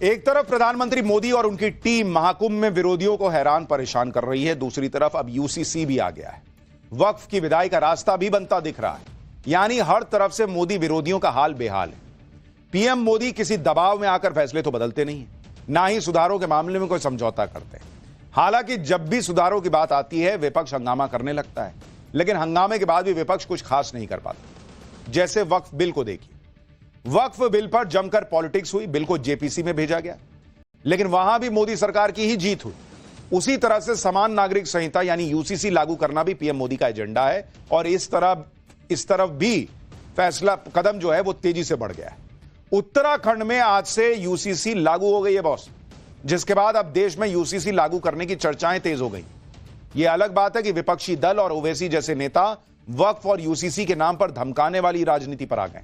एक तरफ प्रधानमंत्री मोदी और उनकी टीम महाकुंभ में विरोधियों को हैरान परेशान कर रही है, दूसरी तरफ अब यूसीसी भी आ गया है। वक्फ की विदाई का रास्ता भी बनता दिख रहा है, यानी हर तरफ से मोदी विरोधियों का हाल बेहाल है। पीएम मोदी किसी दबाव में आकर फैसले तो बदलते नहीं है, ना ही सुधारों के मामले में कोई समझौता करते हैं। हालांकि जब भी सुधारों की बात आती है विपक्ष हंगामा करने लगता है, लेकिन हंगामे के बाद भी विपक्ष कुछ खास नहीं कर पाता। जैसे वक्फ बिल को देखिए, वक्फ बिल पर जमकर पॉलिटिक्स हुई, बिल को जेपीसी में भेजा गया, लेकिन वहां भी मोदी सरकार की ही जीत हुई। उसी तरह से समान नागरिक संहिता यानी यूसीसी लागू करना भी पीएम मोदी का एजेंडा है, और इस तरफ भी फैसला कदम जो है वो तेजी से बढ़ गया है। उत्तराखंड में आज से यूसीसी लागू हो गई है बॉस, जिसके बाद अब देश में यूसीसी लागू करने की चर्चाएं तेज हो गई। यह अलग बात है कि विपक्षी दल और ओवैसी जैसे नेता वक्फ और यूसीसी के नाम पर धमकाने वाली राजनीति पर आ गए।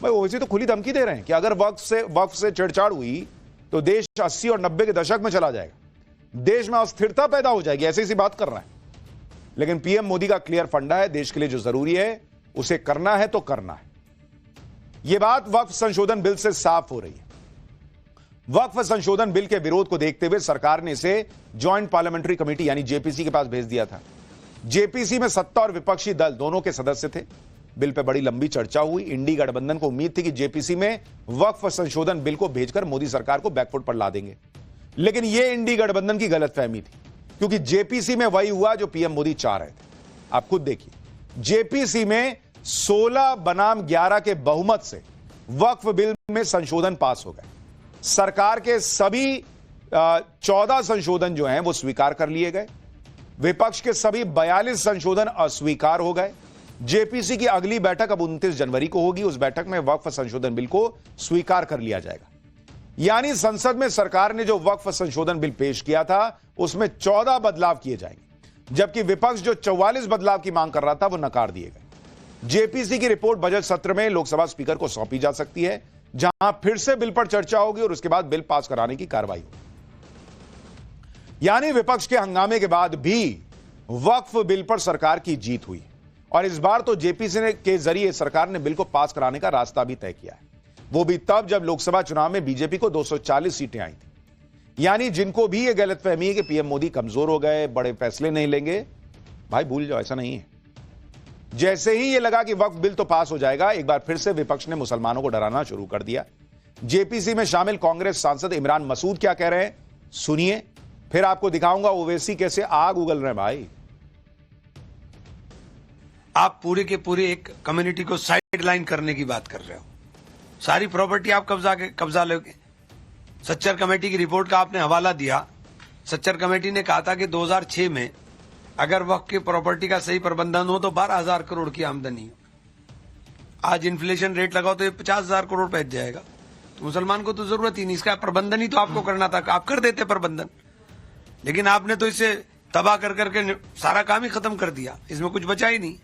भाई ओवैसी तो खुली धमकी दे रहे हैं कि अगर वक्फ से छेड़छाड़ हुई तो देश 80 और 90 के दशक में चला जाएगा, देश में अस्थिरता पैदा हो जाएगी, ऐसी सी बात कर रहा है। लेकिन पीएम मोदी का क्लियर फंडा है, देश के लिए जो जरूरी है उसे करना है तो करना है। यह बात वक्फ संशोधन बिल से साफ हो रही है। वक्फ संशोधन बिल के विरोध को देखते हुए सरकार ने इसे ज्वाइंट पार्लियामेंट्री कमेटी यानी जेपीसी के पास भेज दिया था। जेपीसी में सत्ता और विपक्षी दल दोनों के सदस्य थे। बिल पर बड़ी लंबी चर्चा हुई। इंडी गठबंधन को उम्मीद थी कि जेपीसी में वक्फ संशोधन बिल को भेजकर मोदी सरकार को बैकफुट पर ला देंगे, लेकिन यह इंडी गठबंधन की गलतफहमी थी, क्योंकि जेपीसी में वही हुआ जो पीएम मोदी चाह रहे थे। आप खुद देखिए, जेपीसी में 16 बनाम 11 के बहुमत से वक्फ बिल में संशोधन पास हो गए। सरकार के सभी 14 संशोधन जो हैं वो स्वीकार कर लिए गए। विपक्ष के सभी 42 संशोधन अस्वीकार हो गए। जेपीसी की अगली बैठक अब 29 जनवरी को होगी। उस बैठक में वक्फ संशोधन बिल को स्वीकार कर लिया जाएगा। यानी संसद में सरकार ने जो वक्फ संशोधन बिल पेश किया था उसमें 14 बदलाव किए जाएंगे, जबकि विपक्ष जो 44 बदलाव की मांग कर रहा था वो नकार दिए गए। जेपीसी की रिपोर्ट बजट सत्र में लोकसभा स्पीकर को सौंपी जा सकती है, जहां फिर से बिल पर चर्चा होगी और उसके बाद बिल पास कराने की कार्रवाई होगी। यानी विपक्ष के हंगामे के बाद भी वक्फ बिल पर सरकार की जीत हुई, और इस बार तो जेपीसी के जरिए सरकार ने बिल को पास कराने का रास्ता भी तय किया है। वो भी तब जब लोकसभा चुनाव में बीजेपी को 240 सीटें आई थी। यानी जिनको भी यह गलतफहमी है कि पीएम मोदी कमजोर हो गए, बड़े फैसले नहीं लेंगे, भाई भूल जाओ, ऐसा नहीं है। जैसे ही यह लगा कि वक्फ बिल तो पास हो जाएगा, एक बार फिर से विपक्ष ने मुसलमानों को डराना शुरू कर दिया। जेपीसी में शामिल कांग्रेस सांसद इमरान मसूद क्या कह रहे हैं सुनिए, फिर आपको दिखाऊंगा ओवैसी कैसे आग उगल रहे हैं। भाई आप पूरे के पूरे एक कम्युनिटी को साइडलाइन करने की बात कर रहे हो। सारी प्रॉपर्टी आप कब्जा लोगे। सच्चर कमेटी की रिपोर्ट का आपने हवाला दिया। सच्चर कमेटी ने कहा था कि 2006 में अगर वक्फ की प्रॉपर्टी का सही प्रबंधन हो तो 12,000 करोड़ की आमदनी हो। आज इन्फ्लेशन रेट लगाओ तो ये 50,000 करोड़ पहुंच जाएगा। तो मुसलमान को तो जरूरत ही नहीं, इसका प्रबंधन ही तो आपको करना था। आप कर देते प्रबंधन, लेकिन आपने तो इसे तबाह कर करके सारा काम ही खत्म कर दिया। इसमें कुछ बचा ही नहीं।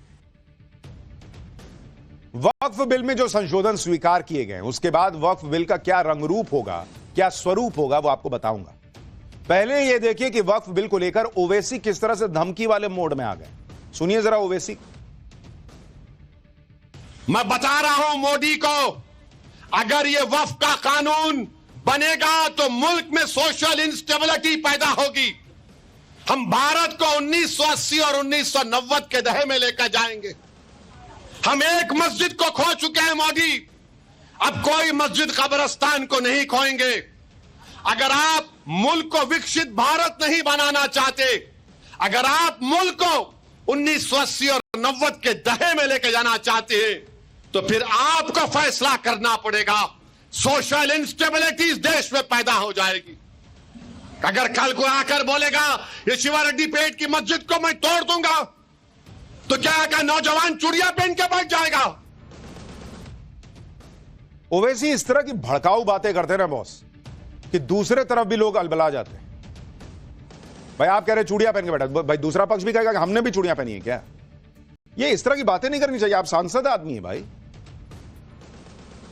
वक्फ बिल में जो संशोधन स्वीकार किए गए उसके बाद वक्फ बिल का क्या रंग रूप होगा, क्या स्वरूप होगा, वो आपको बताऊंगा। पहले यह देखिए कि वक्फ बिल को लेकर ओवैसी किस तरह से धमकी वाले मोड में आ गए। सुनिए जरा ओवैसी। मैं बता रहा हूं मोदी को, अगर यह वक्फ का कानून बनेगा तो मुल्क में सोशल इंस्टेबिलिटी पैदा होगी। हम भारत को 1980 और 1990 के दहे में लेकर जाएंगे। हम एक मस्जिद को खो चुके हैं मोदी, अब कोई मस्जिद कब्रिस्तान को नहीं खोएंगे। अगर आप मुल्क को विकसित भारत नहीं बनाना चाहते, अगर आप मुल्क को 1980 और 90 के दहे में लेकर जाना चाहते हैं, तो फिर आपको फैसला करना पड़ेगा। सोशल इंस्टेबिलिटी इस देश में पैदा हो जाएगी। अगर कल को आकर बोलेगा ये शिवा रेड्डी पेट की मस्जिद को मैं तोड़ दूंगा, तो क्या का नौजवान चूड़ियां पहन के बैठ जाएगा? ओवैसी इस तरह की भड़काऊ बातें करते ना बॉस, कि दूसरे तरफ भी लोग अलबला जाते हैं। भाई आप कह रहे चूड़ियां पहन के बैठा, भाई दूसरा पक्ष भी कहेगा कि हमने भी चूड़ियां पहनी है क्या? ये इस तरह की बातें नहीं करनी चाहिए। आप सांसद आदमी है भाई।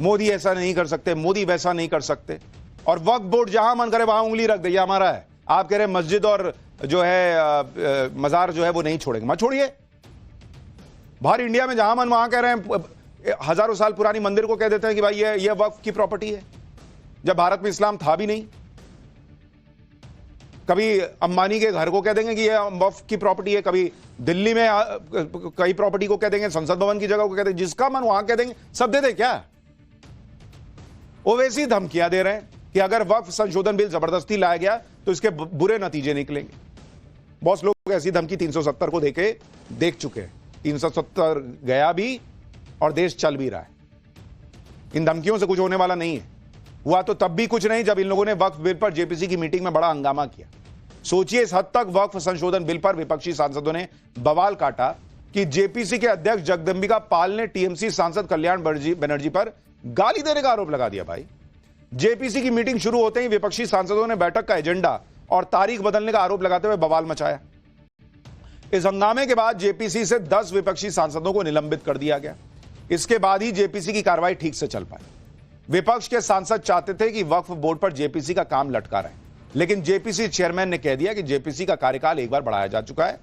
मोदी ऐसा नहीं कर सकते, मोदी वैसा नहीं कर सकते, और वक्फ बोर्ड जहां मन करे वहां उंगली रख दे, ये हमारा है। आप कह रहे मस्जिद और जो है मजार जो है वो नहीं छोड़ेंगे, मत छोड़िए। बाहर इंडिया में जहां मन वहां कह रहे हैं, हजारों साल पुरानी मंदिर को कह देते हैं कि भाई ये वक्फ की प्रॉपर्टी है। जब भारत में इस्लाम था भी नहीं? कभी अंबानी के घर को कह देंगे कि ये वक्फ की प्रॉपर्टी है, कभी दिल्ली में कई प्रॉपर्टी को कह देंगे, संसद भवन की जगह को कह देंगे, जिसका मन वहां कह देंगे, सब दे दे क्या? वो वैसी धमकियां दे रहे हैं कि अगर वक्फ संशोधन बिल जबरदस्ती लाया गया तो इसके बुरे नतीजे निकलेंगे। बहुत लोग ऐसी धमकी 370 को देके देख चुके हैं। 370 गया भी और देश चल भी रहा है। इन धमकियों से कुछ होने वाला नहीं है। हुआ तो तब भी कुछ नहीं जब इन लोगों ने वक्फ बिल पर जेपीसी की मीटिंग में बड़ा हंगामा किया। सोचिए, इस हद तक वक्फ संशोधन बिल पर विपक्षी सांसदों ने बवाल काटा कि जेपीसी के अध्यक्ष जगदंबिका पाल ने टीएमसी सांसद कल्याण बनर्जी पर गाली देने का आरोप लगा दिया। भाई, जेपीसी की मीटिंग शुरू होते ही विपक्षी सांसदों ने बैठक का एजेंडा और तारीख बदलने का आरोप लगाते हुए बवाल मचाया। इस हंगामे के बाद जेपीसी से 10 विपक्षी सांसदों को निलंबित कर दिया गया। इसके बाद ही जेपीसी की कार्रवाई ठीक से चल पाई। विपक्ष के सांसद चाहते थे कि वक्फ बोर्ड पर जेपीसी का काम लटका रहे, लेकिन जेपीसी चेयरमैन ने कह दिया कि जेपीसी का कार्यकाल एक बार बढ़ाया जा चुका है,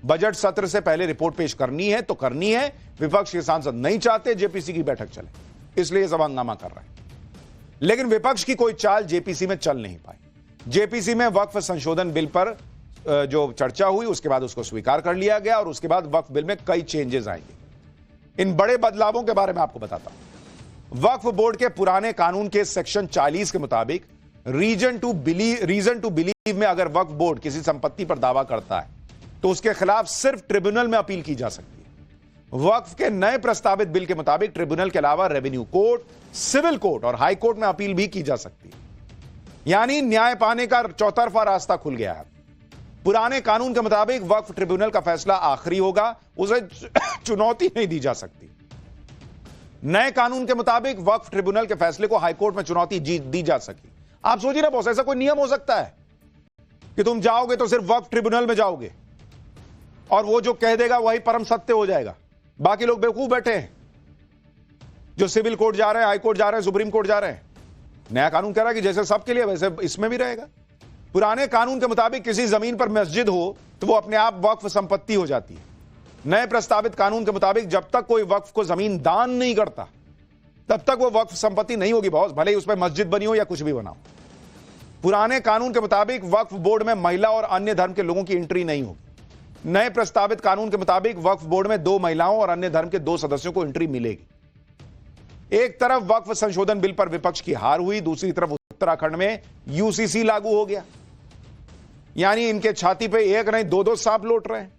बजट सत्र से पहले रिपोर्ट पेश करनी है तो करनी है। विपक्ष के सांसद नहीं चाहते जेपीसी की बैठक चले, इसलिए सब हंगामा कर रहे हैं। लेकिन विपक्ष की कोई चाल जेपीसी में चल नहीं पाई। जेपीसी में वक्फ संशोधन बिल पर जो चर्चा हुई, उसके बाद उसको स्वीकार कर लिया गया और उसके बाद वक्फ बिल में कई चेंजेस आएंगे। इन बड़े बदलावों के बारे में आपको बताता हूं। वक्फ बोर्ड के पुराने कानून के सेक्शन 40 के मुताबिक रीजन टू बिलीव में अगर वक्फ बोर्ड किसी संपत्ति पर दावा करता है तो उसके खिलाफ सिर्फ ट्रिब्यूनल में अपील की जा सकती है। वक्फ के नए प्रस्तावित बिल के मुताबिक ट्रिब्यूनल के अलावा रेवेन्यू कोर्ट, सिविल कोर्ट और हाई कोर्ट में अपील भी की जा सकती है। यानी न्याय पाने का चौतरफा रास्ता खुल गया है। पुराने कानून के मुताबिक वक्फ ट्रिब्यूनल का फैसला आखिरी होगा, उसे चुनौती नहीं दी जा सकती। नए कानून के मुताबिक वक्फ ट्रिब्यूनल के फैसले को हाईकोर्ट में चुनौती दी जा सकी। आप सोचिए ना बॉस, ऐसा कोई नियम हो सकता है कि तुम जाओगे तो सिर्फ वक्फ ट्रिब्यूनल में जाओगे और वो जो कह देगा वही परम सत्य हो जाएगा, बाकी लोग बेवकूफ बैठे हैं जो सिविल कोर्ट जा रहे हैं, हाई कोर्ट जा रहे हैं, सुप्रीम कोर्ट जा रहे हैं। नया कानून कह रहा है कि जैसे सबके लिए वैसे इसमें भी रहेगा। पुराने कानून के मुताबिक किसी जमीन पर मस्जिद हो तो वो अपने आप वक्फ संपत्ति हो जाती है। नए प्रस्तावित कानून के मुताबिक जब तक कोई वक्फ को जमीन दान नहीं करता तब तक वो वक्फ संपत्ति नहीं होगी बॉस, भले ही उसमें मस्जिद बनी हो या कुछ भी बना हो। पुराने कानून के मुताबिक वक्फ बोर्ड में महिला और अन्य धर्म के लोगों की एंट्री नहीं होगी। नए प्रस्तावित कानून के मुताबिक वक्फ बोर्ड में 2 महिलाओं और अन्य धर्म के 2 सदस्यों को एंट्री मिलेगी। एक तरफ वक्फ संशोधन बिल पर विपक्ष की हार हुई, दूसरी तरफ उत्तराखंड में यूसीसी लागू हो गया। यानी इनके छाती पे एक नहीं 2-2 सांप लौट रहे हैं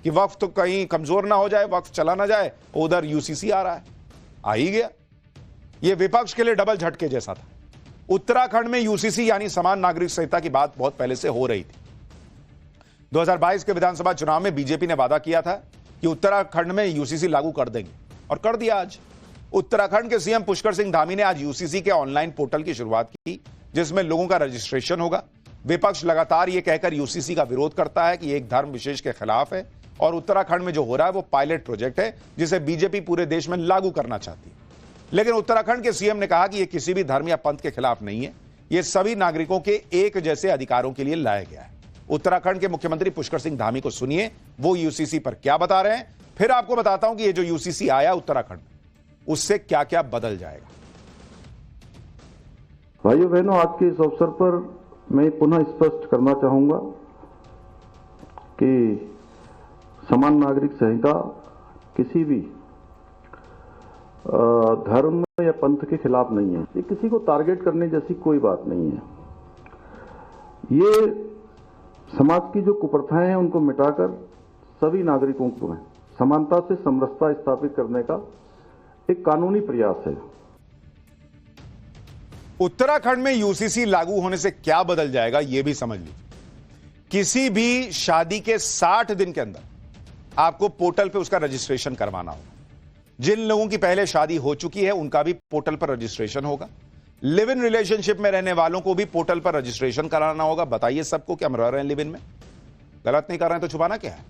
कि वक्फ तो कहीं कमजोर ना हो जाए, वक्फ चला ना जाए। उधर यूसीसी आ रहा है, आ ही गया। यह विपक्ष के लिए डबल झटके जैसा था। उत्तराखंड में यूसीसी यानी समान नागरिक संहिता की बात बहुत पहले से हो रही थी। 2022 के विधानसभा चुनाव में बीजेपी ने वादा किया था कि उत्तराखंड में यूसीसी लागू कर देंगे और कर दिया। आज उत्तराखंड के सीएम पुष्कर सिंह धामी ने आज यूसीसी के ऑनलाइन पोर्टल की शुरुआत की, जिसमें लोगों का रजिस्ट्रेशन होगा। विपक्ष लगातार यह कहकर यूसीसी का विरोध करता है कि एक धर्म विशेष के खिलाफ है और उत्तराखंड में जो हो रहा है वो पायलट प्रोजेक्ट है जिसे बीजेपी पूरे देश में लागू करना चाहती है। लेकिन उत्तराखंड के सीएम ने कहा कि यह किसी भी धर्म या पंथ के खिलाफ नहीं है, यह सभी नागरिकों के एक जैसे अधिकारों के लिए लाया गया है। उत्तराखंड के मुख्यमंत्री पुष्कर सिंह धामी को सुनिए, वो यूसीसी पर क्या बता रहे हैं, फिर आपको बताता हूं कि ये जो यूसीसी आया उत्तराखंड में उससे क्या क्या बदल जाएगा। भाइयों बहनों, आज के इस अवसर पर मैं पुनः स्पष्ट करना चाहूंगा कि समान नागरिक संहिता किसी भी धर्म या पंथ के खिलाफ नहीं है। ये किसी को टारगेट करने जैसी कोई बात नहीं है। ये समाज की जो कुप्रथाएं हैं उनको मिटाकर सभी नागरिकों को समानता से समरसता स्थापित करने का एक कानूनी प्रयास है। उत्तराखंड में यूसीसी लागू होने से क्या बदल जाएगा यह भी समझ लीजिए। किसी भी शादी के 60 दिन के अंदर आपको पोर्टल पे उसका रजिस्ट्रेशन करवाना होगा। जिन लोगों की पहले शादी हो चुकी है उनका भी पोर्टल पर रजिस्ट्रेशन होगा। लिव इन रिलेशनशिप में रहने वालों को भी पोर्टल पर रजिस्ट्रेशन कराना होगा। बताइए सबको कि हम रह रहे हैं लिव इन में, गलत नहीं कर रहे हैं तो छुपाना क्या है।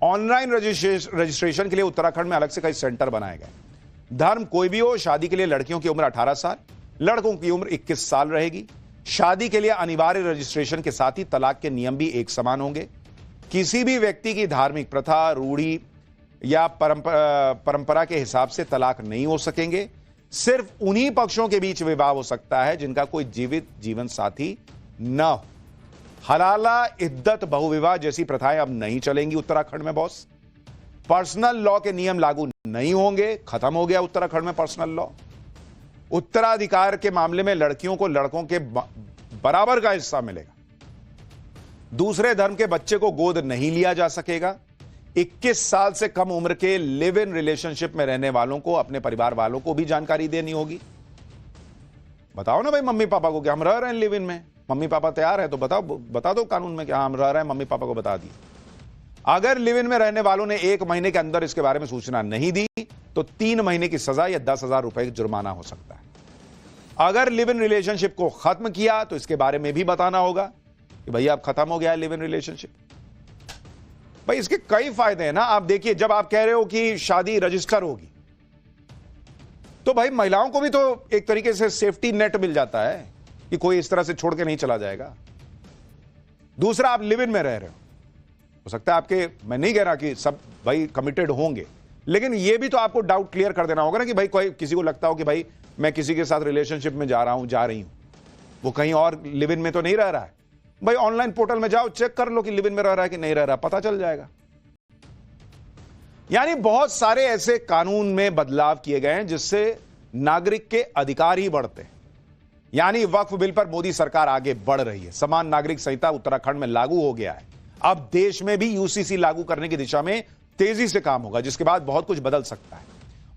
ऑनलाइन रजिस्ट्रेशन के लिए उत्तराखंड में अलग से कई सेंटर बनाए गए। धर्म कोई भी हो, शादी के लिए लड़कियों की उम्र 18 साल, लड़कों की उम्र 21 साल रहेगी। शादी के लिए अनिवार्य रजिस्ट्रेशन के साथ ही तलाक के नियम भी एक समान होंगे। किसी भी व्यक्ति की धार्मिक प्रथा, रूढ़ी या परंपरा के हिसाब से तलाक नहीं हो सकेंगे। सिर्फ उन्हीं पक्षों के बीच विवाह हो सकता है जिनका कोई जीवित जीवन साथी न हो। हलाला, इद्दत, बहुविवाह जैसी प्रथाएं अब नहीं चलेंगी उत्तराखंड में बॉस। पर्सनल लॉ के नियम लागू नहीं होंगे, खत्म हो गया उत्तराखंड में पर्सनल लॉ। उत्तराधिकार के मामले में लड़कियों को लड़कों के बराबर का हिस्सा मिलेगा। दूसरे धर्म के बच्चे को गोद नहीं लिया जा सकेगा। 21 साल से कम उम्र के लिव इन रिलेशनशिप में रहने वालों को अपने परिवार वालों को भी जानकारी देनी होगी। बताओ ना भाई मम्मी पापा को कि हम रह रहे हैं लिव इन में, मम्मी पापा तैयार है तो बता दो कानून में कि हम रह रहे हैं, मम्मी पापा को बता दिए। अगर लिव इन में रहने वालों ने 1 महीने के अंदर इसके बारे में सूचना नहीं दी तो 3 महीने की सजा या 10,000 रुपए का जुर्माना हो सकता है। अगर लिव इन रिलेशनशिप को खत्म किया तो इसके बारे में भी बताना होगा कि भैया अब खत्म हो गया है लिव इन रिलेशनशिप। भाई इसके कई फायदे हैं ना। आप देखिए, जब आप कह रहे हो कि शादी रजिस्टर होगी तो भाई महिलाओं को भी तो एक तरीके से सेफ्टी नेट मिल जाता है कि कोई इस तरह से छोड़ के नहीं चला जाएगा। दूसरा, आप लिव इन में रह रहे हो सकता है आपके, मैं नहीं कह रहा कि सब भाई कमिटेड होंगे, लेकिन यह भी तो आपको डाउट क्लियर कर देना होगा ना कि भाई कोई किसी को लगता हो कि भाई मैं किसी के साथ रिलेशनशिप में जा रहा हूं, जा रही हूं, वो कहीं और लिव इन में तो नहीं रह रहा है। भाई ऑनलाइन पोर्टल में जाओ, चेक कर लो कि लिव इन में रह रहा है कि नहीं रह रहा, पता चल जाएगा। यानी बहुत सारे ऐसे कानून में बदलाव किए गए हैं जिससे नागरिक के अधिकार ही बढ़ते हैं। यानी वक्फ बिल पर मोदी सरकार आगे बढ़ रही है। समान नागरिक संहिता उत्तराखंड में लागू हो गया है। अब देश में भी यूसीसी लागू करने की दिशा में तेजी से काम होगा, जिसके बाद बहुत कुछ बदल सकता है।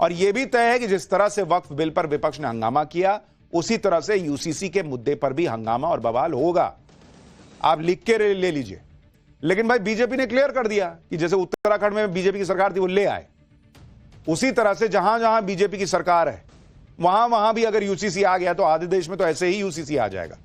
और यह भी तय है कि जिस तरह से वक्फ बिल पर विपक्ष ने हंगामा किया, उसी तरह से यूसीसी के मुद्दे पर भी हंगामा और बवाल होगा। आप लिख के ले लीजिए। लेकिन भाई बीजेपी ने क्लियर कर दिया कि जैसे उत्तराखंड में बीजेपी की सरकार थी वो ले आए, उसी तरह से जहां जहां बीजेपी की सरकार है वहां वहां भी अगर यूसीसी आ गया तो आधे देश में तो ऐसे ही यूसीसी आ जाएगा।